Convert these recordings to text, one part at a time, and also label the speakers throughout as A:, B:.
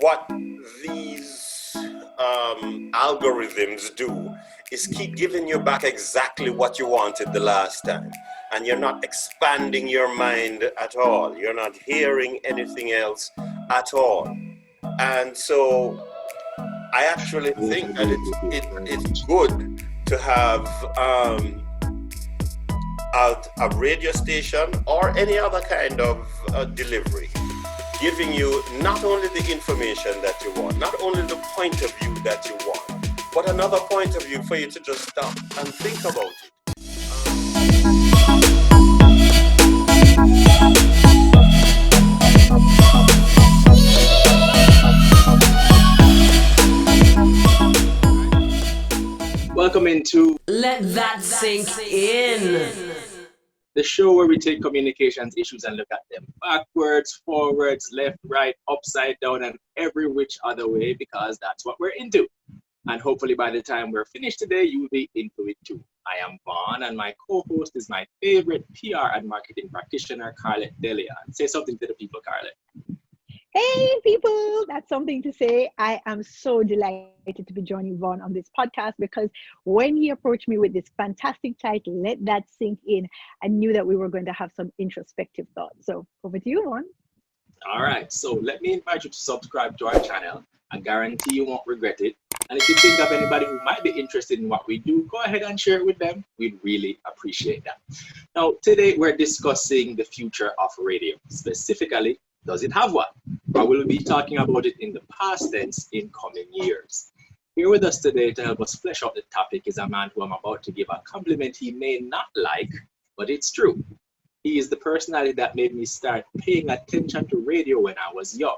A: what these algorithms do is keep giving you back exactly what you wanted the last time. And you're not expanding your mind at all. You're not hearing anything else at all. And so I actually think that it's good to have a radio station or any other kind of delivery giving you not only the information that you want, not only the point of view that you want, but another point of view for you to just stop and think about it.
B: Welcome into
C: Let That Sink In.
B: The show where we take communications issues and look at them backwards, forwards, left, right, upside down, and every which other way, because that's what we're into. And hopefully by the time we're finished today, you'll be into it too. I am Vaughn, and my co-host is my favorite PR and marketing practitioner, Carlette Delia. Say something to the people, Carlette.
D: Hey people, that's something to say. I am so delighted to be joining Vaughn on this podcast because when he approached me with this fantastic title, Let That Sink In, I knew that we were going to have some introspective thoughts. So over to you, Vaughn.
B: All right, so let me invite you to subscribe to our channel. I guarantee you won't regret it. And if you think of anybody who might be interested in what we do, go ahead and share it with them. We'd really appreciate that. Now, today we're discussing the future of radio, specifically, does it have one? Or will we be talking about it in the past tense in coming years? Here with us today to help us flesh out the topic is a man who I'm about to give a compliment he may not like, but it's true. He is the personality that made me start paying attention to radio when I was young.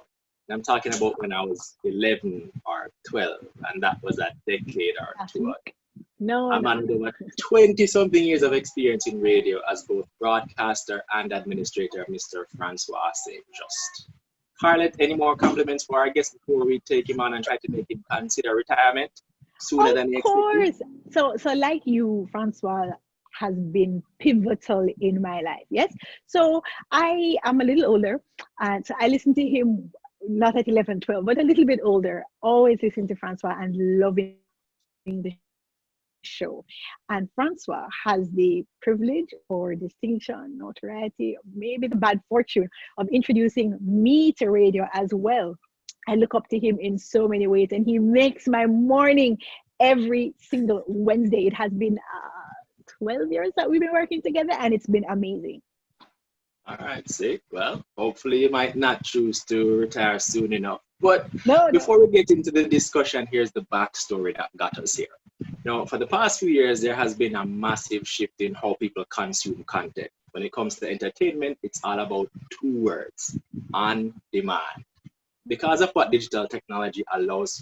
B: And I'm talking about when I was 11 or 12, and that was a decade or two ago. A man with over 20-something years of experience in radio as both broadcaster and administrator, Mr. Francois Juste. Carlette, any more compliments for our guest before we take him on and try to make him consider retirement sooner than he expected?
D: Of course. So like you, Francois has been pivotal in my life. Yes. So I am a little older, and so I listen to him not at 11, 12, but a little bit older. Always listen to Francois and loving the show. And Francois has the privilege or distinction, notoriety, maybe the bad fortune of introducing me to radio as well. I look up to him in so many ways, and he makes my morning every single Wednesday. It has been 12 years that we've been working together, and it's been amazing.
B: All right, see. Well, hopefully you might not choose to retire soon enough. But before we get into the discussion, here's the backstory that got us here. Now, for the past few years, there has been a massive shift in how people consume content. When it comes to entertainment, it's all about two words: on demand. Because of what digital technology allows,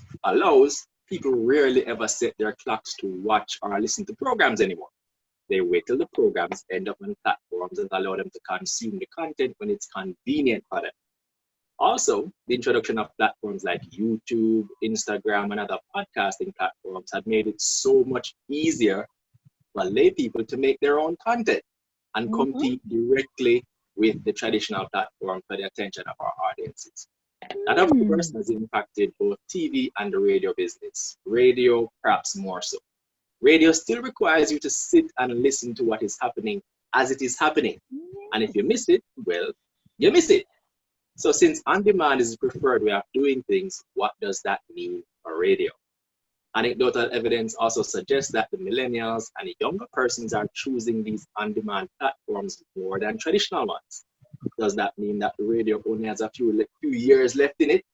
B: people rarely ever set their clocks to watch or listen to programs anymore. They wait till the programs end up on platforms and allow them to consume the content when it's convenient for them. Also, the introduction of platforms like YouTube, Instagram, and other podcasting platforms have made it so much easier for lay people to make their own content and compete directly with the traditional platform for the attention of our audiences. That, of course, has impacted both TV and the radio business. Radio, perhaps more so. Radio still requires you to sit and listen to what is happening as it is happening. And if you miss it, well, you miss it. So since on-demand is the preferred way of doing things, what does that mean for radio? Anecdotal evidence also suggests that the millennials and the younger persons are choosing these on-demand platforms more than traditional ones. Does that mean that the radio only has a few years left in it?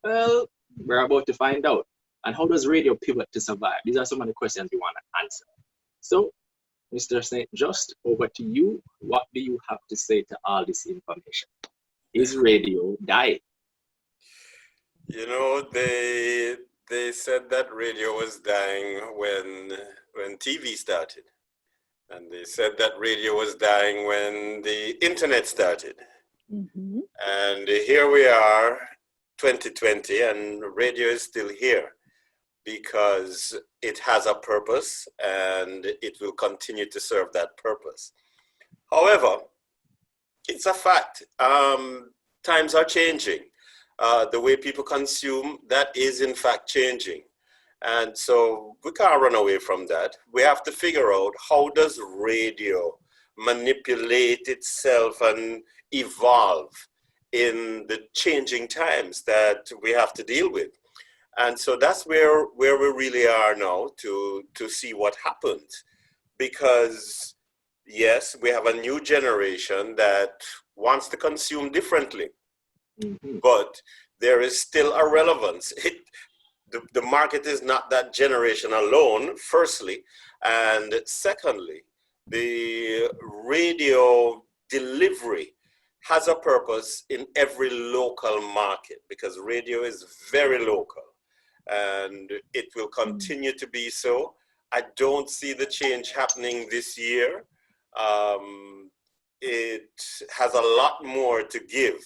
B: Well, we're about to find out. And how does radio pivot to survive? These are some of the questions we want to answer. So, Mr. St. Just, over to you. What do you have to say to all this information? Is radio dying?
A: You know, they said that radio was dying when TV started. And they said that radio was dying when the internet started.
D: Mm-hmm.
A: And here we are, 2020, and radio is still here because it has a purpose and it will continue to serve that purpose. However, it's a fact. Times are changing. the way people consume, that is in fact changing. And so we can't run away from that. We have to figure out, how does radio manipulate itself and evolve in the changing times that we have to deal with. And so that's where we really are now to see what happens. Because yes, we have a new generation that wants to consume differently, but there is still a relevance. The market is not that generation alone, firstly, and secondly, the radio delivery has a purpose in every local market, because radio is very local and it will continue to be so. I don't see the change happening this year. It has a lot more to give.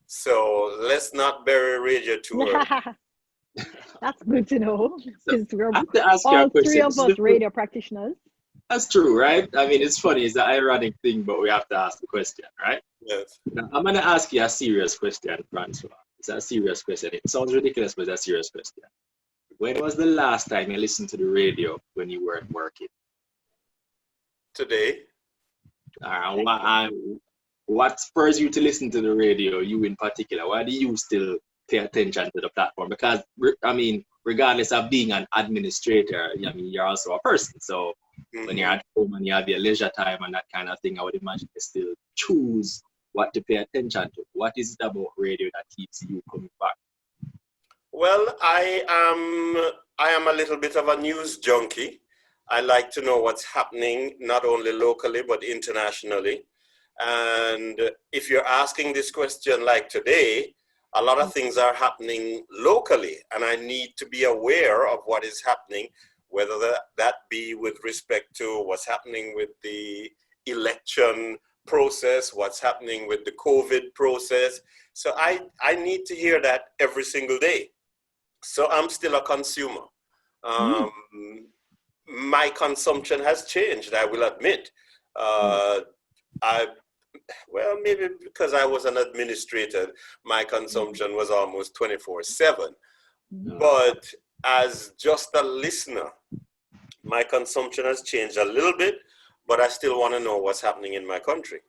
A: So let's not bury radio too early.
D: That's good to know. Because we're
B: I have to ask you a
D: all
B: question.
D: three of us radio practitioners.
B: That's true, right? I mean, it's funny. It's an ironic thing, but we have to ask the question, right?
A: Yes.
B: Now, I'm going to ask you a serious question, Francois. It's a serious question. It sounds ridiculous, but it's a serious question. When was the last time you listened to the radio when you weren't working?
A: Today.
B: What spurs you to listen to the radio, you in particular? Why do you still pay attention to the platform? Because, I mean, regardless of being an administrator, I mean, you're also a person. So when you're at home and you have your leisure time and that kind of thing, I would imagine you still choose what to pay attention to. What is it about radio that keeps you coming back?
A: Well, I am a little bit of a news junkie. I like to know what's happening, not only locally, but internationally. And if you're asking this question like today, a lot of things are happening locally, and I need to be aware of what is happening, whether that be with respect to what's happening with the election process, what's happening with the COVID process. So I need to hear that every single day. So I'm still a consumer. My consumption has changed, I will admit. Well, maybe because I was an administrator, my consumption was almost 24/7. But as just a listener, my consumption has changed a little bit, but I still want to know what's happening in my country.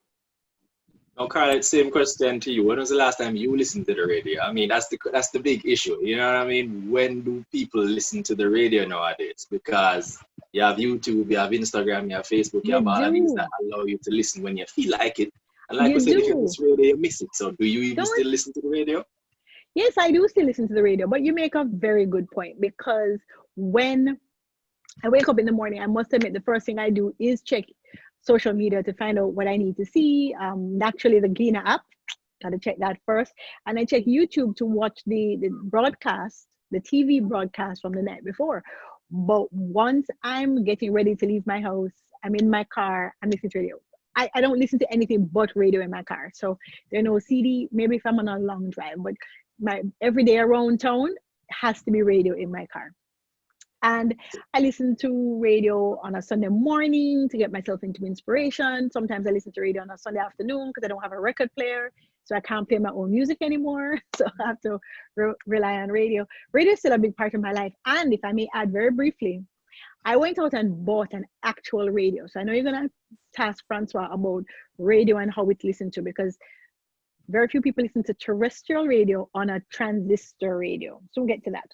B: Now, Carl, same question to you. When was the last time you listened to the radio? I mean, that's the big issue. You know what I mean? When do people listen to the radio nowadays? Because you have YouTube, you have Instagram, you have Facebook, you have all of these that allow you to listen when you feel like it. And like we said, if you miss radio, you miss it. So do you even still listen to the radio?
D: Yes, I do still listen to the radio, but you make a very good point, because when I wake up in the morning, I must admit the first thing I do is check social media to find out what I need to see. Naturally, the Gleaner app, gotta check that first. And I check YouTube to watch the broadcast, the TV broadcast from the night before. But once I'm getting ready to leave my house, I'm in my car, I'm listening to radio. I don't listen to anything but radio in my car. So there's no CD, maybe if I'm on a long drive, but my everyday around town has to be radio in my car. And I listen to radio on a Sunday morning to get myself into inspiration. Sometimes I listen to radio on a Sunday afternoon because I don't have a record player, so I can't play my own music anymore. So I have to rely on radio. Radio is still a big part of my life. And if I may add very briefly, I went out and bought an actual radio. So I know you're going to task Francois about radio and how it's listened to, because very few people listen to terrestrial radio on a transistor radio. So we'll get to that.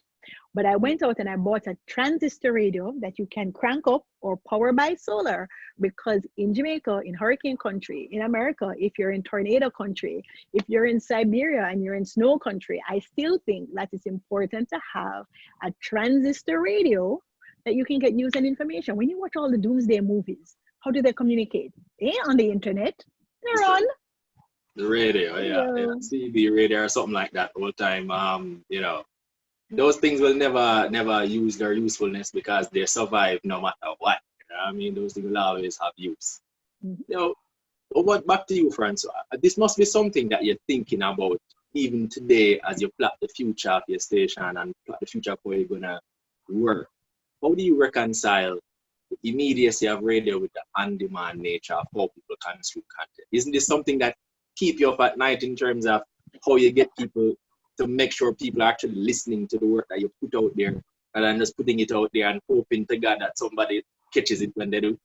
D: But I went out and I bought a transistor radio that you can crank up or power by solar, because in Jamaica, in hurricane country, in America, if you're in tornado country, if you're in Siberia and you're in snow country, I still think that it's important to have a transistor radio that you can get news and information. When you watch all the doomsday movies, how do they communicate? They ain't on the internet. They're on
B: the radio, yeah. CB radio or something like that all the time. You know, those things will never use their usefulness because they survive no matter what. You know what I mean? Those things will always have use. You know, but back to you, Francois. This must be something that you're thinking about even today as you plot the future of your station and plot the future of how you're gonna work. How do you reconcile the immediacy of radio with the on-demand nature of how people consume content? Isn't this something that keep you up at night in terms of how you get people to make sure people are actually listening to the work that you put out there, rather than just putting it out there and hoping to God that somebody catches it when they do?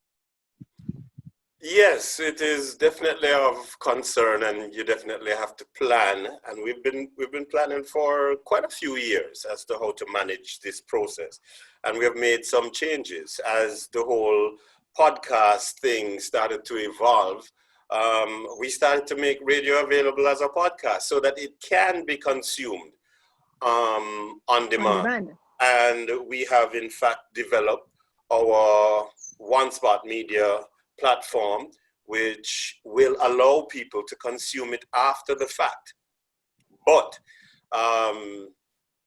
A: Yes, it is definitely of concern, and you definitely have to plan. And we've been planning for quite a few years as to how to manage this process, and we have made some changes as the whole podcast thing started to evolve. We started to make radio available as a podcast so that it can be consumed on
D: On
A: demand.
D: demand.
A: And we have in fact developed our One Spot Media platform, which will allow people to consume it after the fact. But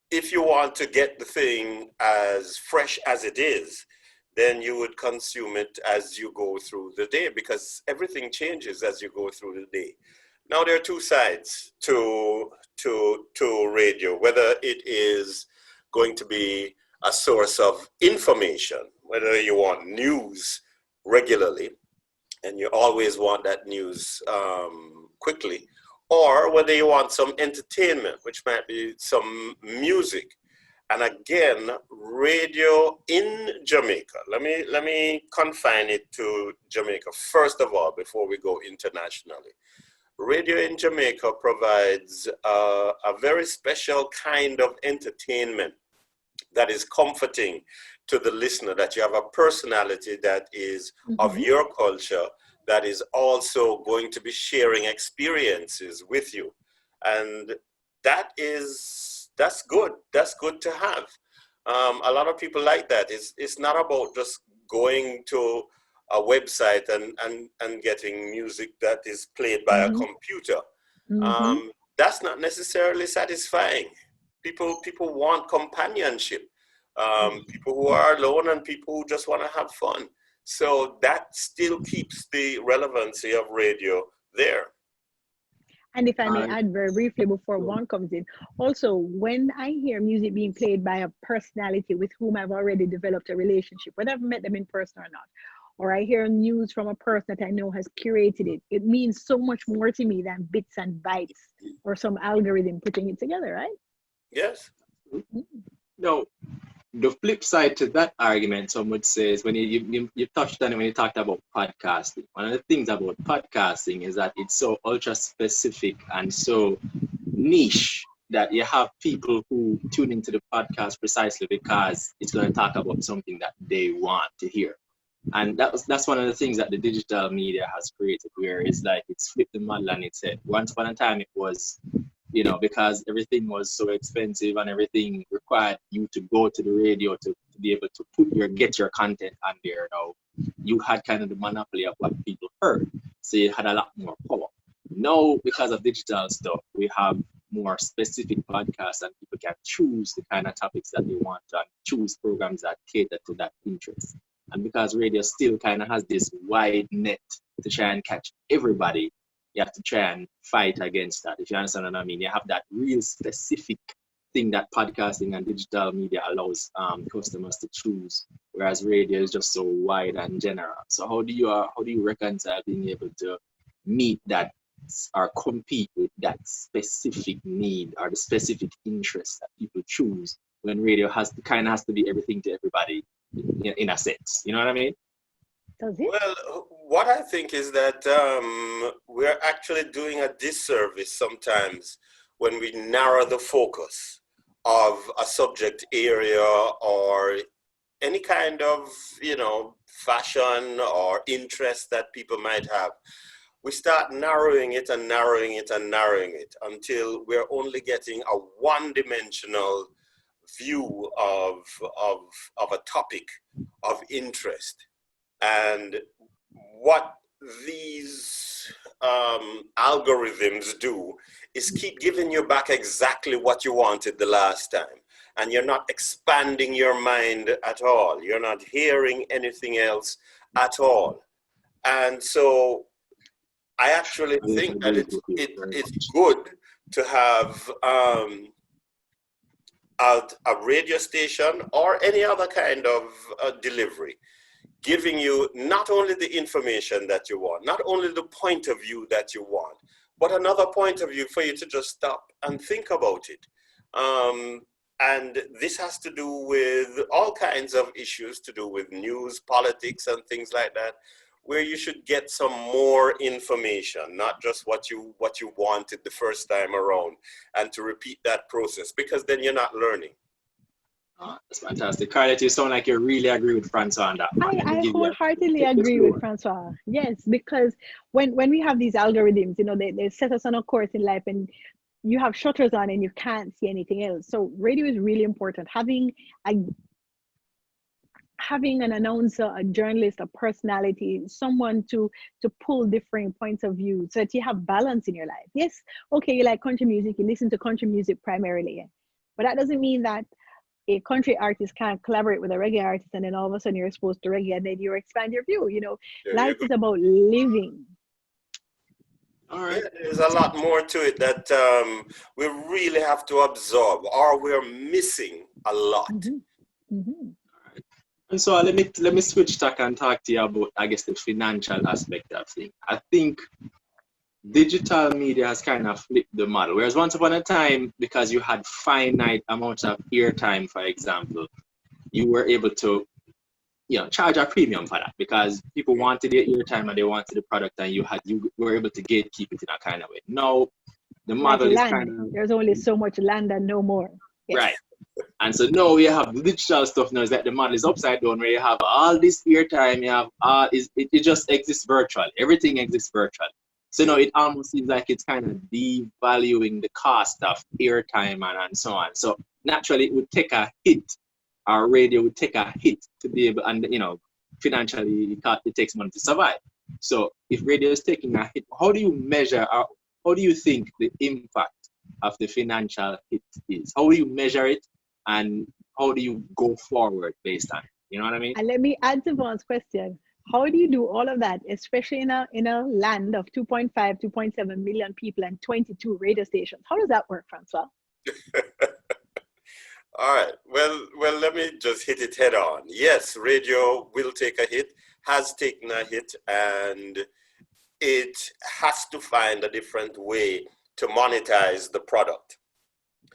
A: if you want to get the thing as fresh as it is, then you would consume it as you go through the day, because everything changes as you go through the day. Now, there are two sides to radio, whether it is going to be a source of information, whether you want news regularly, and you always want that news quickly, or whether you want some entertainment, which might be some music. And again, radio in Jamaica, let me confine it to Jamaica first of all before we go internationally. Radio in Jamaica provides a very special kind of entertainment that is comforting to the listener, that you have a personality that is of your culture, that is also going to be sharing experiences with you. And that's good. That's good to have. A lot of people like that. It's not about just going to a website and getting music that is played by a computer. That's not necessarily satisfying. People want companionship. People who are alone and people who just want to have fun. So that still keeps the relevancy of radio there.
D: And if I may add very briefly before one comes in, also when I hear music being played by a personality with whom I've already developed a relationship, whether I've met them in person or not, or I hear news from a person that I know has curated it, it means so much more to me than bits and bytes or some algorithm putting it together, right?
A: Yes.
B: No, the flip side to that argument, some would say, is when you touched on it when you talked about podcasting. One of the things about podcasting is that it's so ultra specific and so niche that you have people who tune into the podcast precisely because it's going to talk about something that they want to hear. And that's one of the things that the digital media has created, where it's like it's flipped the model and it said, once upon a time it was, because everything was so expensive and everything required you to go to the radio to be able to get your content on there. Now, you had kind of the monopoly of what people heard, so you had a lot more power. Now, because of digital stuff, we have more specific podcasts and people can choose the kind of topics that they want and choose programs that cater to that interest. And because radio still kind of has this wide net to try and catch everybody, you have to try and fight against that, if you understand what I mean. You have that real specific thing that podcasting and digital media allows customers to choose, whereas radio is just so wide and general. So how do you reconcile being able to meet that or compete with that specific need or the specific interest that people choose when radio has to be everything to everybody in a sense? You know what I mean?
D: Does it?
A: Well, what I think is that we're actually doing a disservice sometimes when we narrow the focus of a subject area or any kind of, fashion or interest that people might have. We start narrowing it and narrowing it and narrowing it until we're only getting a one-dimensional view of a topic of interest. And what these algorithms do is keep giving you back exactly what you wanted the last time. And you're not expanding your mind at all. You're not hearing anything else at all. And so I actually think that it's good to have a radio station or any other kind of delivery giving you not only the information that you want, not only the point of view that you want, but another point of view for you to just stop and think about it. And this has to do with all kinds of issues to do with news, politics, and things like that, where you should get some more information, not just what you wanted the first time around, and to repeat that process, because then you're not learning.
B: Oh, that's fantastic. Carlet, you sound like you really agree with Francois on that one.
D: I wholeheartedly agree with Francois. Yes, because when we have these algorithms, you know, they set us on a course in life, and you have shutters on and you can't see anything else. So radio is really important. Having an announcer, a journalist, a personality, someone to pull different points of view so that you have balance in your life. Yes, okay, you like country music, you listen to country music primarily, but that doesn't mean that a country artist can't collaborate with a reggae artist and then all of a sudden you're exposed to reggae and then you expand your view. You know, life is about living.
B: All right.
A: Yeah, there's a lot more to it that we really have to absorb, or we're missing a lot.
B: And so let me switch tack and talk to you about, I guess, the financial aspect of things. I think digital media has kind of flipped the model. Whereas once upon a time, because you had finite amounts of airtime, for example, you were able to, you know, charge a premium for that because people wanted the airtime and they wanted the product, and you were able to gatekeep it in a kind of way. Now the model is kind of,
D: there's only so much land and no more.
B: Yes. Right. And so now we have the digital stuff now is that the model is upside down, where you have all this airtime, you have it just exists virtual. Everything exists virtual. So now it almost seems like it's kind of devaluing the cost of airtime and so on. So naturally it would take a hit. Our radio would take a hit to be able, and you know, financially it takes money to survive. So if radio is taking a hit, how do you measure, or how do you think the impact of the financial hit is? How do you measure it, and how do you go forward based on it? You know what I mean?
D: And let me add to Vaughn's question. How do you do all of that, especially in a land of 2.5, 2.7 million people and 22 radio stations? How does that work, Francois?
A: All right. Well, let me just hit it head on. Yes, radio will take a hit, has taken a hit, and it has to find a different way to monetize the product.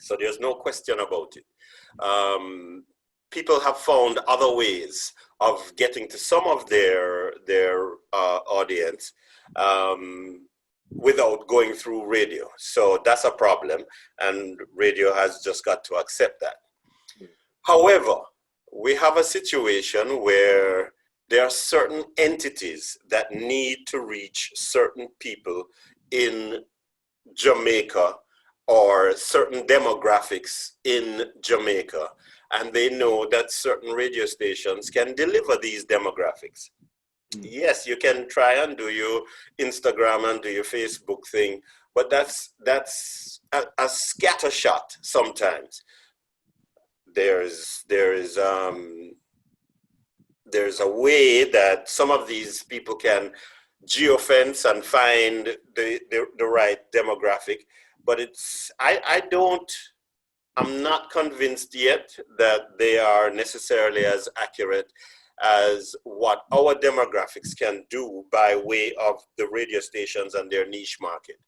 A: So there's no question about it. People have found other ways of getting to some of their audience without going through radio. So that's a problem, and radio has just got to accept that. However, we have a situation where there are certain entities that need to reach certain people in Jamaica or certain demographics in Jamaica, and they know that certain radio stations can deliver these demographics. Yes, you can try and do your Instagram and do your Facebook thing, but that's a scatter shot sometimes. There's a way that some of these people can geofence and find the right demographic, but I'm not convinced yet that they are necessarily as accurate as what our demographics can do by way of the radio stations and their niche market.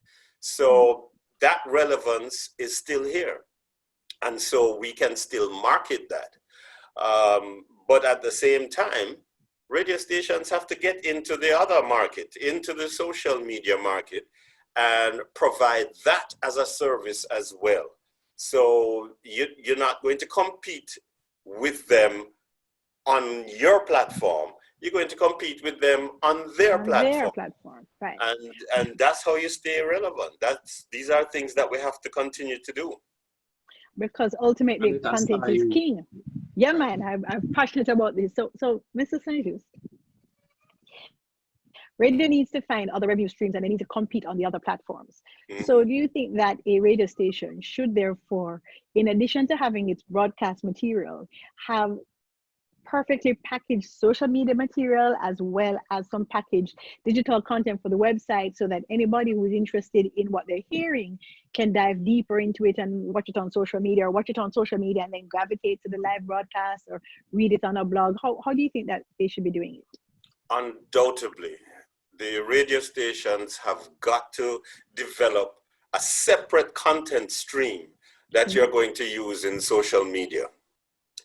A: So that relevance is still here. And so we can still market that. But at the same time, radio stations have to get into the other market, into the social media market, and provide that as a service as well. So you're not going to compete with them on your platform. You're going to compete with them on their platform.
D: Right.
A: And that's how you stay relevant. These are things that we have to continue to do.
D: Because ultimately content is king. Yeah, man, I'm passionate about this. So Mr. St. Just, radio needs to find other revenue streams and they need to compete on the other platforms. So do you think that a radio station should therefore, in addition to having its broadcast material, have perfectly packaged social media material as well as some packaged digital content for the website, so that anybody who's interested in what they're hearing can dive deeper into it and watch it on social media, or watch it on social media and then gravitate to the live broadcast or read it on a blog? How do you think that they should be doing it?
A: Undoubtedly, the radio stations have got to develop a separate content stream that you're going to use in social media.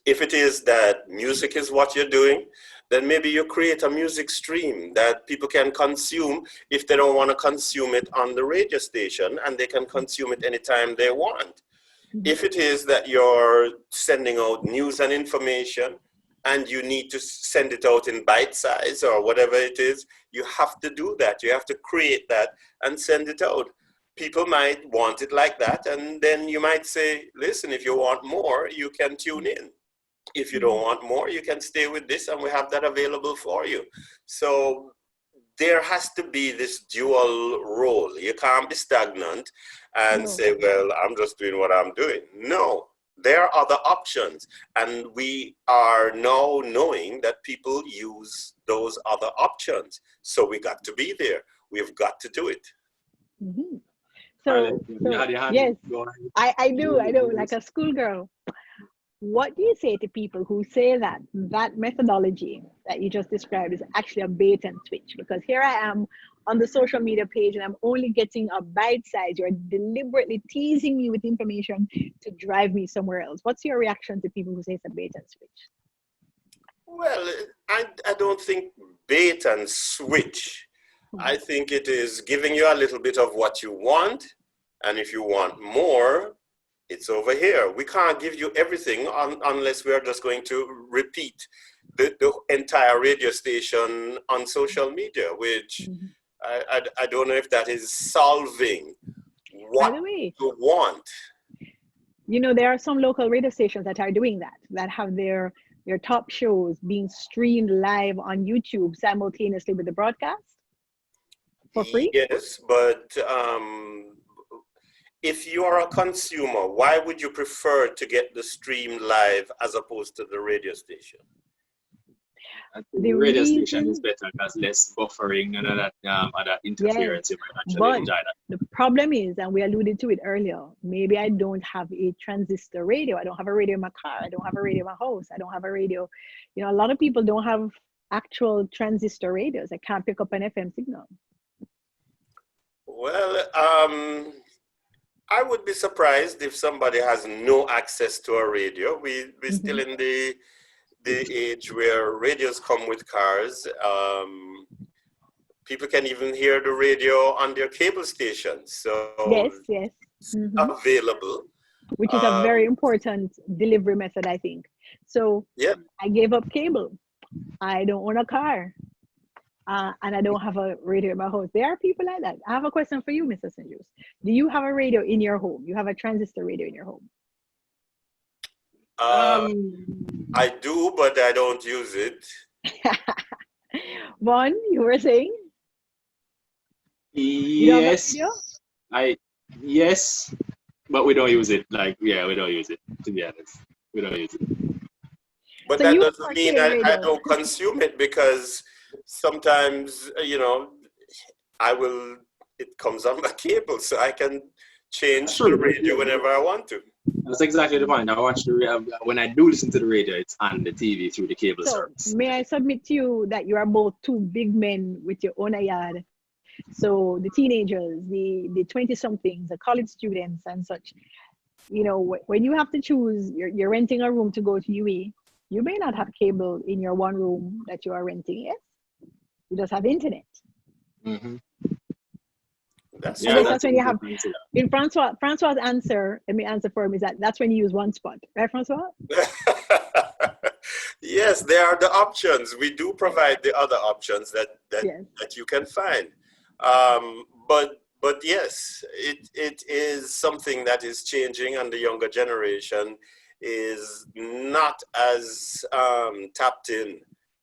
A: If it is that music is what you're doing, then maybe you create a music stream that people can consume if they don't want to consume it on the radio station, and they can consume it anytime they want. If it is that you're sending out news and information and you need to send it out in bite size or whatever it is, you have to do that. You have to create that and send it out. People might want it like that, and then you might say, listen, if you want more, you can tune in. If you don't want more, you can stay with this, and we have that available for you. So there has to be this dual role. You can't be stagnant and say, well, I'm just doing what I'm doing. No, there are other options. And we are now knowing that people use those other options. So we got to be there. We've got to do it.
D: Mm-hmm. So yes, I do, like a schoolgirl. What do you say to people who say that that methodology that you just described is actually a bait and switch? Because here I am on the social media page and I'm only getting a bite size. You're deliberately teasing me with information to drive me somewhere else. What's your reaction to people who say it's a bait and switch?
A: Well, I don't think bait and switch. I think it is giving you a little bit of what you want. And if you want more, it's over here. We can't give you everything unless we are just going to repeat the entire radio station on social media, which I don't know if that is solving what you want.
D: You know, there are some local radio stations that are doing that, that have their top shows being streamed live on YouTube simultaneously with the broadcast for free.
A: Yes, but if you are a consumer, why would you prefer to get the stream live as opposed to the radio station?
B: The radio station is better because less buffering and other interference.
D: Yes, but the problem is, and we alluded to it earlier, maybe I don't have a transistor radio. I don't have a radio in my car. I don't have a radio in my house. I don't have a radio. You know, a lot of people don't have actual transistor radios. I can't pick up an FM signal.
A: Well, I would be surprised if somebody has no access to a radio. We're still in the age where radios come with cars. People can even hear the radio on their cable stations. So
D: yes.
A: It's available.
D: Which is a very important delivery method, I think. So I gave up cable. I don't own a car. And I don't have a radio in my house. There are people like that. I have a question for you, Mr. St. Juste. Do you have a radio in your home? You have a transistor radio in your home?
A: I do, but I don't use it.
D: Vaughn, you were saying?
B: Yes. Yes, but we don't use it. We don't use it, to be honest. We don't use it.
A: But so that doesn't mean I don't consume it, because sometimes, it comes on my cable, so I can change the radio whenever I want to.
B: That's exactly the point. I watch when I do listen to the radio, it's on the TV through the cable service.
D: May I submit to you that you are both two big men with your own yard? So the teenagers, the 20-somethings, the college students and such, when you have to choose, you're renting a room to go to UE, you may not have cable in your one room that you are renting, yes? You just have internet.
A: That's
D: when you have, in Francois' answer, let me answer for him, is that's when you use one spot. Right, Francois?
A: Yes, there are the options. We do provide the other options that you can find. But yes, it is something that is changing, and the younger generation is not as tapped in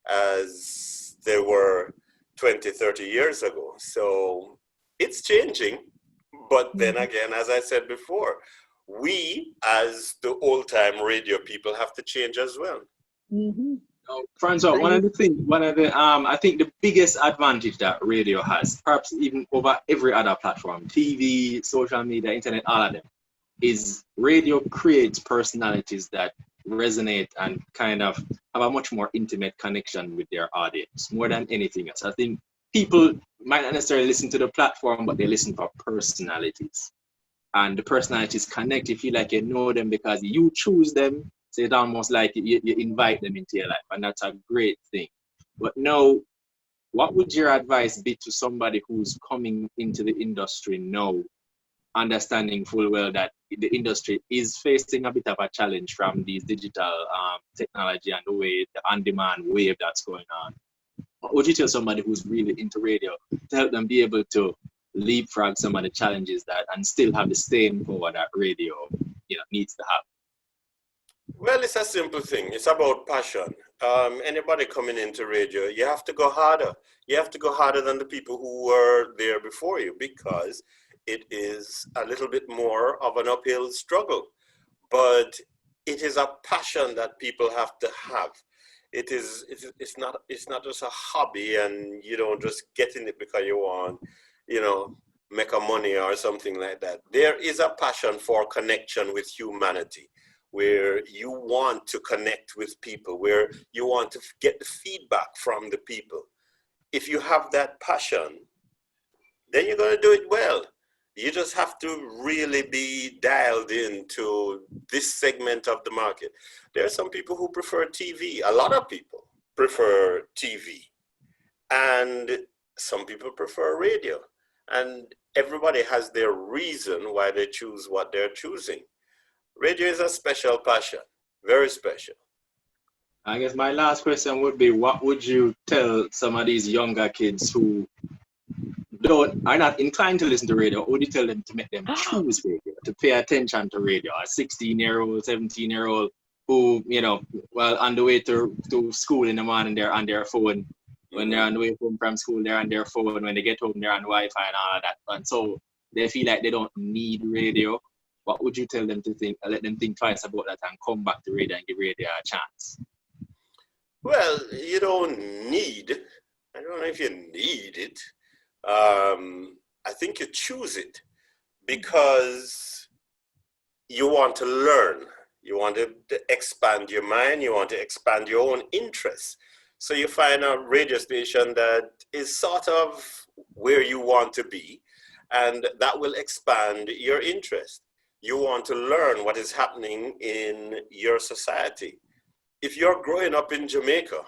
A: as they were 20, 30 years ago. So it's changing. But then again, as I said before, we as the old-time radio people have to change as well.
B: Francois, I think the biggest advantage that radio has, perhaps even over every other platform, TV, social media, internet, all of them, is radio creates personalities that resonate and kind of have a much more intimate connection with their audience, more than anything else. I think people might not necessarily listen to the platform, but they listen for personalities. and the personalities connect. You feel like you know them because you choose them. So it's almost like you invite them into your life, and that's a great thing. But now, what would your advice be to somebody who's coming into the industry now, understanding full well that the industry is facing a bit of a challenge from these digital technology and the way the on-demand wave that's going on? What would you tell somebody who's really into radio to help them be able to leapfrog some of the challenges that and still have the staying power that radio, needs to have?
A: Well, it's a simple thing. It's about passion. Anybody coming into radio, you have to go harder. You have to go harder than the people who were there before you, because it is a little bit more of an uphill struggle. But it is a passion that people have to have. It's not just a hobby, and you don't just get in it because you want, make a money or something like that. There is a passion for connection with humanity, where you want to connect with people, where you want to get the feedback from the people. If you have that passion, then you're going to do it well. You just have to really be dialed into this segment of the market. There are some people who prefer TV. A lot of people prefer TV. And some people prefer radio. And everybody has their reason why they choose what they're choosing. Radio is a special passion, very special.
B: I guess my last question would be, what would you tell some of these younger kids who are not inclined to listen to radio? What would you tell them to make them choose radio, to pay attention to radio? A 16-year-old, 17-year-old who, on the way to school in the morning, they're on their phone. When they're on the way home from school, they're on their phone. When they get home, they're on Wi-Fi and all of that. And so they feel like they don't need radio. What would you tell them to think, let them think twice about that and come back to radio and give radio a chance?
A: Well, you don't need, I don't know if you need it. I think you choose it because you want to learn. You want to expand your mind. You want to expand your own interests. So you find a radio station that is sort of where you want to be, and that will expand your interest. You want to learn what is happening in your society. If you're growing up in Jamaica,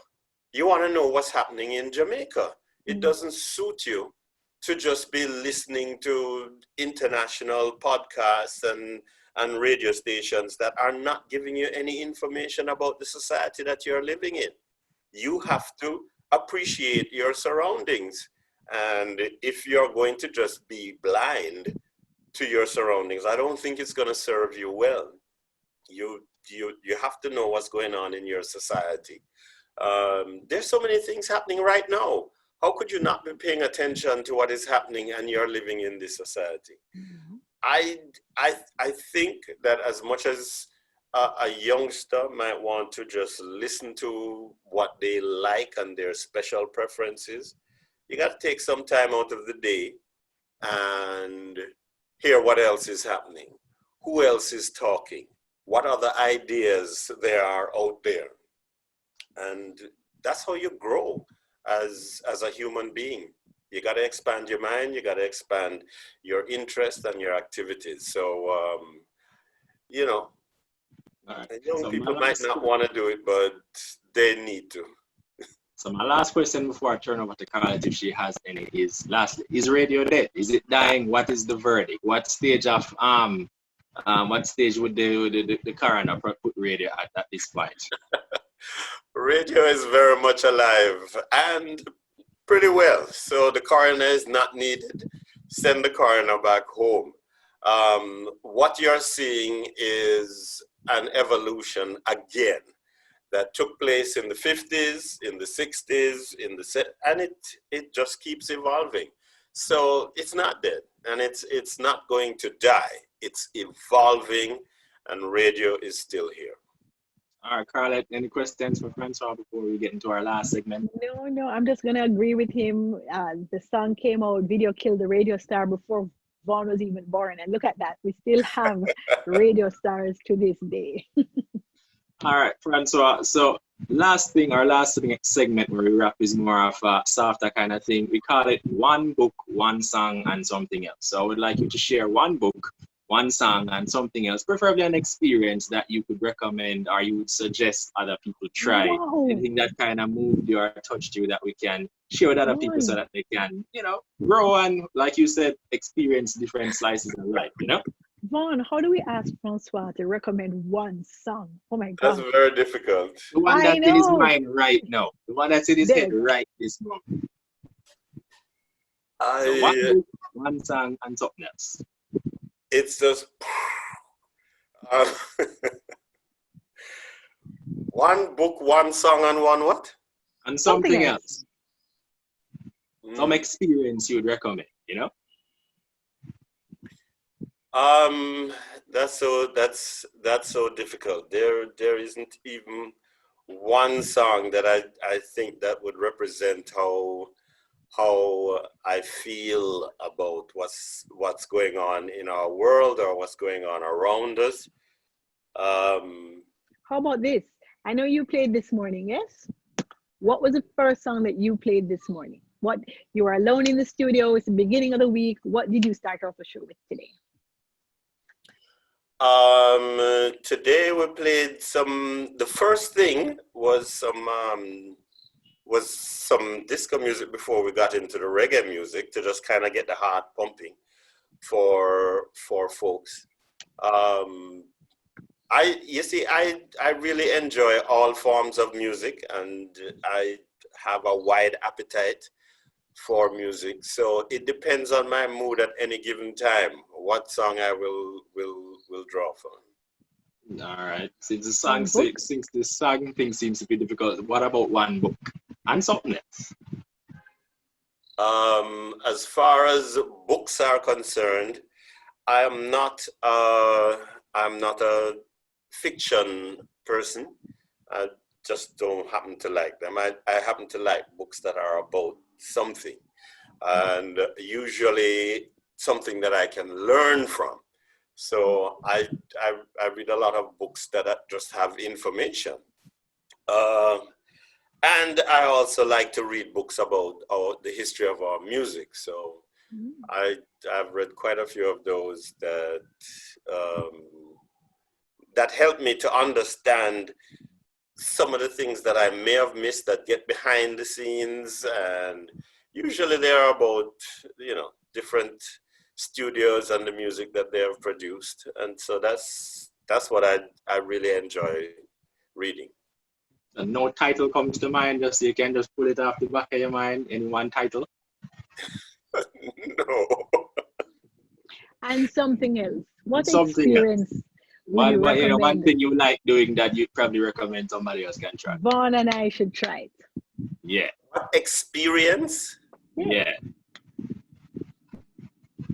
A: you want to know what's happening in Jamaica. It doesn't suit you to just be listening to international podcasts and radio stations that are not giving you any information about the society that you're living in. You have to appreciate your surroundings. And if you're going to just be blind to your surroundings, I don't think it's going to serve you well. You have to know what's going on in your society. There's so many things happening right now. How could you not be paying attention to what is happening and you're living in this society? Mm-hmm. I think that as much as a youngster might want to just listen to what they like and their special preferences, you got to take some time out of the day and hear what else is happening. Who else is talking? What other ideas there are out there? And that's how you grow as a human being. You got to expand your mind. You got to expand your interest and your activities. So,
B: Right.
A: young
B: So
A: people might not want to do it, but they need to.
B: So my last question before I turn over to Carla, if she has any, is lastly, is radio dead? Is it dying? What is the verdict? What stage of what stage would the coroner put radio at this point?
A: Radio is very much alive and pretty well. So the coroner is not needed. Send the coroner back home. What you're seeing is an evolution again that took place in the 50s, in the 60s, and it just keeps evolving. So it's not dead, and it's not going to die. It's evolving, and radio is still here.
B: All right, Carla, any questions for Francois before we get into our last segment?
D: No, I'm just going to agree with him. The song came out, video killed the radio star before Vaughn was even born. And look at that, we still have radio stars to this day.
B: All right, Francois. So last segment where we wrap is more of a softer kind of thing. We call it one book, one song, and something else. So I would like you to share one book, one song and something else, preferably an experience that you could recommend or you would suggest other people try.
D: Wow.
B: Anything that kind of moved you or touched you that we can share with other people so that they can, grow and, like you said, experience different slices of life,
D: Vaughn, how do we ask Francois to recommend one song? Oh my God.
A: That's very difficult.
B: The one that's in his mind right now. The one that's in his head right this moment. So one book, one song, and something else.
A: It's just one book, one song, and one what?
B: And something else. Some experience you would recommend,
A: That's so difficult. There isn't even one song that I think that would represent how I feel about what's going on in our world or what's going on around us.
D: How about this? I know you played this morning, yes? What was the first song that you played this morning? What, you were alone in the studio, it's the beginning of the week. What did you start off the show with today?
A: Today we played the first thing was some disco music before we got into the reggae music to just kind of get the heart pumping for folks. I really enjoy all forms of music, and I have a wide appetite for music. So it depends on my mood at any given time what song I will draw from.
B: All right. Since the song thing seems to be difficult, what about one book and something else?
A: As far as books are concerned, I'm not a fiction person. I just don't happen to like them. I happen to like books that are about something, and usually something that I can learn from. So I read a lot of books that just have information. And I also like to read books about the history of our music. So I've read quite a few of those that help me to understand some of the things that I may have missed that get behind the scenes. And usually they're about, different studios and the music that they have produced. And so that's what I really enjoy reading.
B: And no title comes to mind, just you can just pull it off the back of your mind in one title?
A: No.
D: And something else. What
B: something
D: experience
B: else.
D: would you recommend?
B: One thing you like doing that you'd probably recommend somebody else can try.
D: Vaughn and I should try it.
B: Yeah.
A: What experience?
B: Yeah.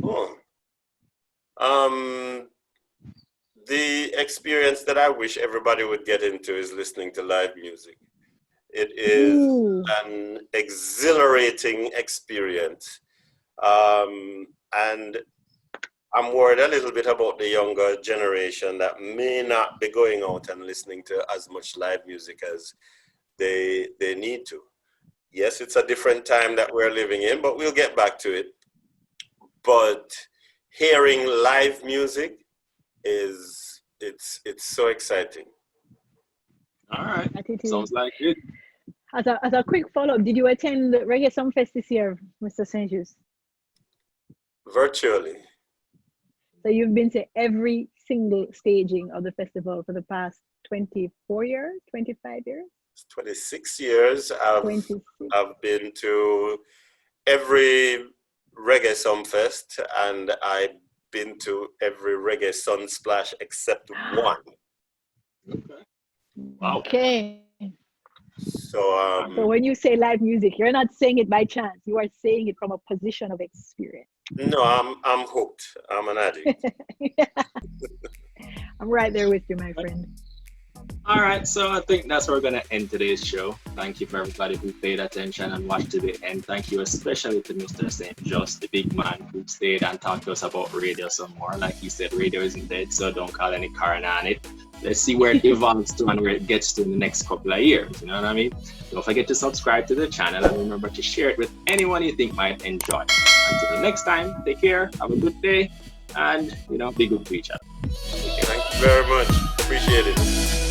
A: Oh. The experience that I wish everybody would get into is listening to live music. It is an exhilarating experience. And I'm worried a little bit about the younger generation that may not be going out and listening to as much live music as they need to. Yes, it's a different time that we're living in, but we'll get back to it. But hearing live music it's so exciting.
B: All right. Sounds like it.
D: As a quick follow-up, did you attend Reggae Sumfest this year, Mr. St. Just?
A: Virtually.
D: So you've been to every single staging of the festival for the past 24 years, 25 years?
A: 26 years. I've been to every Reggae Sumfest, and I've been to every Reggae Sunsplash except one.
B: Okay. Wow.
D: Okay.
A: So
D: when you say live music, you're not saying it by chance. You are saying it from a position of experience.
A: No, I'm hooked. I'm an addict.
D: I'm right there with you, my friend.
B: All right, so I think that's where we're going to end today's show. Thank you for everybody who paid attention and watched to the end. Thank you especially to Mr. St. Just, the big man who stayed and talked to us about radio some more. Like he said, radio isn't dead, so don't call any coroner on it. Let's see where it evolves to and where it gets to in the next couple of years. You know what I mean? Don't forget to subscribe to the channel and remember to share it with anyone you think might enjoy. Until the next time, take care, have a good day, and be good to each other.
A: Thank you very much. Appreciate it.